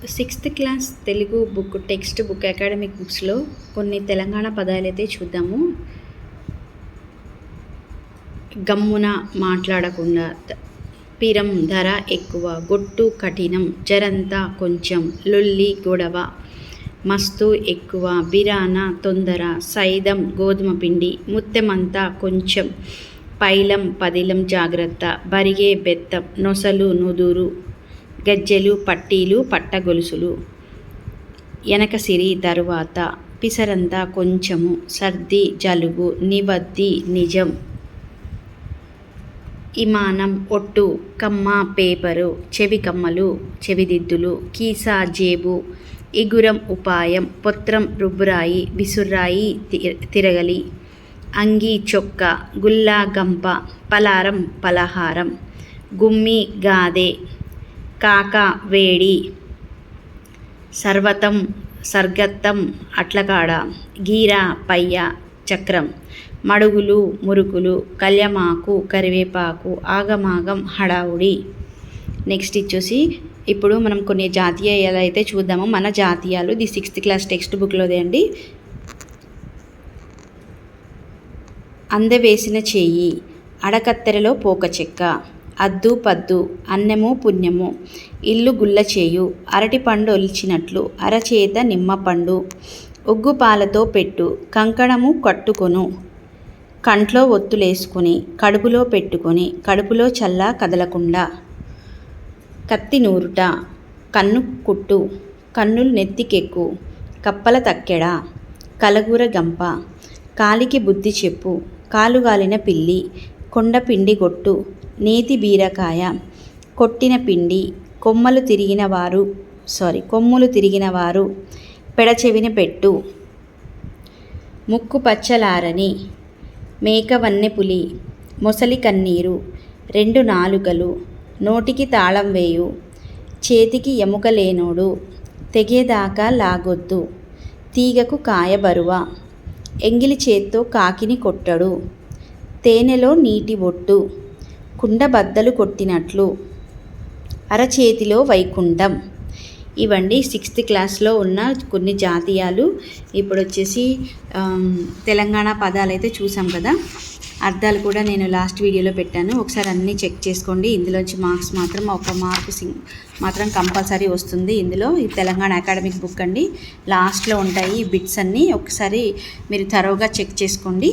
Sixth class Telugu book text book academic బుక్స్లో కొన్ని తెలంగాణ పదాలైతే చూద్దాము. గమ్మున మాట్లాడకుండా, పిరం ధర ఎక్కువ, గొట్టు కఠినం, జరంతా కొంచెం, లొల్లి గొడవ, మస్తు ఎక్కువ, బిరాన తొందర, సైదం గోధుమ పిండి, ముత్తెమంతా కొంచెం, పైలం పదిలం జాగ్రత్త, బరిగే బెత్తం, నొసలు నుదురు, గజ్జెలు పట్టీలు పట్టగొలుసులు, ఎనకసిరి తరువాత, పిసరంతా కొంచెము, సర్ది జలుబు, నివద్ది నిజం, ఇమానం ఒట్టు, కమ్మ పేపరు, చెవి కమ్మలు చెవిదిద్దులు, కీసా జేబు, ఇగురం ఉపాయం, పొత్రం రుబ్బురాయి, విసుర్రాయి తిరగలి, అంగి చొక్క, గుల్లా గంప, పలారం పలహారం, గుమ్మి గాదె, కాక వేడి, సర్వతం సర్గత్తం అట్లకాడ, గీర పయ్య చక్రం, మడుగులు మురుకులు, కళ్యమాకు కరివేపాకు, ఆగమాగం హడావుడి. నెక్స్ట్ ఇచ్చేసి ఇప్పుడు మనం కొన్ని జాతీయాలు అయితే చూద్దాము. మన జాతీయాలు ఇది 6th క్లాస్ టెక్స్ట్ బుక్లోదే అండి. అందవేసిన చెయ్యి, అడకత్తెరలో పోక చెక్క, అద్దు పద్దు, అన్నెము పుణ్యము, ఇల్లు గుల్ల చేయు, అరటిపండు ఒలిచినట్లు, అరచేత నిమ్మపండు, ఒగ్గు పాలతో పెట్టు, కంకణము కట్టుకొను, కంట్లో ఒత్తులేసుకుని, కడుపులో పెట్టుకొని, కడుపులో చల్లా కదలకుండా, కత్తి నూరుట, కన్ను కుట్టు, కన్నులు నెత్తికెక్కు, కప్పల తక్కెడ, కలగూర గంప, కాలికి బుద్ధి చెప్పు, కాలుగాలిన పిల్లి, కొండపిండి గొట్టు, నేతి బీరకాయ, కొట్టిన పిండి, కొమ్ములు తిరిగిన వారు, పెడచెవిన పెట్టు, ముక్కు పచ్చలారని, మేక వన్నె పులి, మొసలి కన్నీరు, 2 నాలుకలు, నోటికి తాళం వేయు, చేతికి ఎముక లేనోడు, తెగేదాకా లాగొద్దు, తీగకు కాయ బరువ, ఎంగిలి చేత్తో కాకిని కొట్టడు, తేనెలో నీటి బొట్టు, కుండ బద్దలు కొట్టినట్లు, అరచేతిలో వైకుంఠం. ఇవండి 6th క్లాస్లో ఉన్న కొన్ని జాతీయాలు. ఇప్పుడు వచ్చేసి తెలంగాణ పదాలు అయితే చూసాం కదా, అర్థాలు కూడా నేను లాస్ట్ వీడియోలో పెట్టాను, ఒకసారి అన్నీ చెక్ చేసుకోండి. ఇందులోంచి మార్క్స్ మాత్రం ఒక మార్కు మాత్రం కంపల్సరీ వస్తుంది. ఇందులో ఈ తెలంగాణ అకాడమిక్ బుక్ అండి, లాస్ట్లో ఉంటాయి ఈ బిట్స్ అన్నీ, ఒకసారి మీరు థరోగా చెక్ చేసుకోండి.